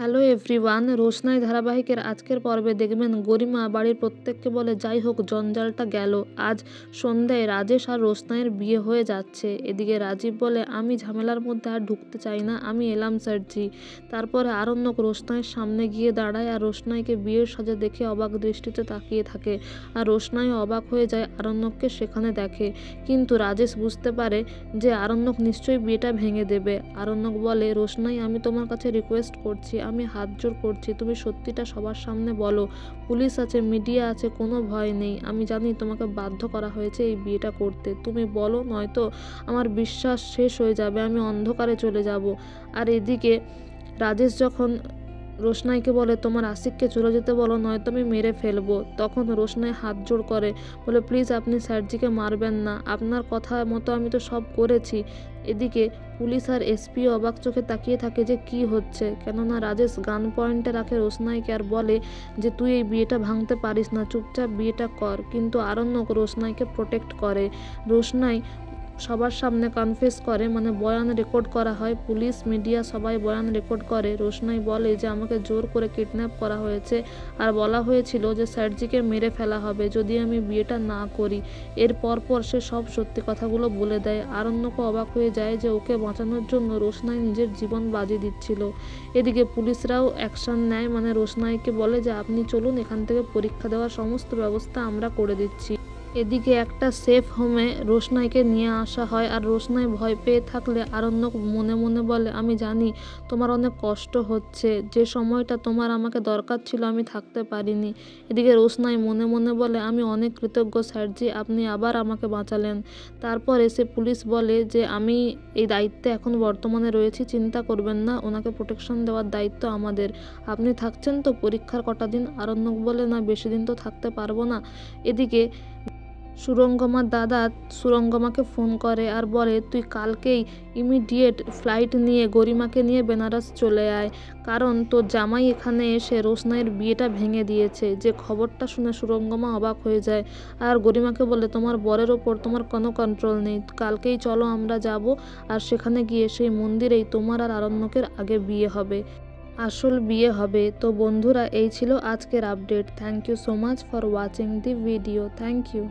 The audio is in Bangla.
হ্যালো এভরিওয়ান, রোশনাই ধারাবাহিকের আজকের পর্বে দেখবেন গরিমা বাড়ির প্রত্যেককে বলে যাই হোক জঞ্জালটা গেল। আজ সন্ধ্যায় রাজেশ আর রোশনাইয়ের বিয়ে হয়ে যাচ্ছে। এদিকে রাজীব বলে আমি ঝামেলার মধ্যে আর ঢুকতে চাই না, আমি এলাম স্যারজি। তারপরে আরণ্যক রোশনাইয়ের সামনে গিয়ে দাঁড়ায় আর রোশনাইকে বিয়ের সাজে দেখে অবাক দৃষ্টিতে তাকিয়ে থাকে। আর রোশনাইও অবাক হয়ে যায় আরণ্যককে সেখানে দেখে। কিন্তু রাজেশ বুঝতে পারে যে আরণ্যক নিশ্চয়ই বিয়েটা ভেঙে দেবে। আরণ্যক বলে রোশনাই, আমি তোমার কাছে রিকোয়েস্ট করছি, আমি হাত জোড় করছি, তুমি সত্যিটা সবার সামনে বলো। পুলিশ আছে, মিডিয়া আছে, কোনো ভয় নেই। আমি জানি তোমাকে বাধ্য করা হয়েছে এই বিয়েটা করতে, তুমি বলো, নয়তো আমার বিশ্বাস শেষ হয়ে যাবে, আমি অন্ধকারে চলে যাব। আর এদিকে রাজেশ যখন রোশনাইকে বলে তোমার আশিককে চলে যেতে বলো, নয়তো আমি মেরে ফেলবো, তখন রোশনাই হাত জোড় করে বলে প্লিজ আপনি স্যারজিকে মারবেন না, আপনার কথা মতো আমি তো সব করেছি। এদিকে পুলিশ আর এসপিও অবাক চোখে তাকিয়ে থাকে যে কি হচ্ছে, কেননা রাজেশ গান পয়েন্টে রাখে রোশনাইকে আর বলে যে তুই এই বিয়েটা ভাঙতে পারিস না, চুপচাপ বিয়েটা কর। কিন্তু আরণ্যক রোশনাইকে প্রোটেক্ট করে। রোশনাই সবার সামনে কনফেস করে, মানে বয়ান রেকর্ড করা হয়, পুলিশ মিডিয়া সবাই বয়ান রেকর্ড করে। রোশনাই বলে যে আমাকে জোর করে কিডন্যাপ করা হয়েছে আর বলা হয়েছিল যে স্যারজিকে মেরে ফেলা হবে যদি আমি বিয়েটা না করি। এর পরপর সে সব সত্যি কথাগুলো বলে দেয়। আরণ্যকও অবাক হয়ে যায় যে ওকে বাঁচানোর জন্য রোশনাই নিজের জীবন বাজি দিচ্ছিল। এদিকে পুলিশরাও অ্যাকশন নেয়, মানে রোশনাইকে বলে যে আপনি চলুন, এখান থেকে পরীক্ষা দেওয়ার সমস্ত ব্যবস্থা আমরা করে দিচ্ছি। এদিকে একটা সেফ হোমে রোশনাইকে নিয়ে আসা হয়। আর রোশনাই ভয় পেয়ে থাকলে আরণ্যক মনে মনে বলে আমি জানি তোমার অনেক কষ্ট হচ্ছে, যে সময়টা তোমার আমাকে দরকার ছিল আমি থাকতে পারিনি। এদিকে রোশনাই মনে মনে বলে আমি অনেক কৃতজ্ঞ স্যারজি, আপনি আবার আমাকে বাঁচালেন। তারপর এসে পুলিশ বলে যে আমি এই দায়িত্বে এখন বর্তমানে রয়েছি, চিন্তা করবেন না, ওনাকে প্রোটেকশন দেওয়ার দায়িত্ব আমাদের। আপনি থাকছেন তো পরীক্ষার কটা দিন? আরণ্যক বলে না, বেশি দিন তো থাকতে পারবো না। এদিকে সুরঙ্গমার দাদা সুরঙ্গমাকে ফোন করে আর বলে তুই কালকেই ইমিডিয়েট ফ্লাইট নিয়ে গরিমাকে নিয়ে বেনারস চলে আয়, কারণ তোর জামাই এখানে এসে রোশনাইয়ের বিয়েটা ভেঙে দিয়েছে। যে খবরটা শুনে সুরঙ্গমা অবাক হয়ে যায় আর গরিমাকে বলে তোমার বরের ওপর তোমার কোনো কন্ট্রোল নেই, কালকেই চলো আমরা যাব, আর সেখানে গিয়ে সেই মন্দিরেই তোমার আর আরণ্যকের আগে বিয়ে হবে, আসল বিয়ে হবে। তো বন্ধুরা, এই ছিল আজকের update. Thank you so much for watching the video. Thank you.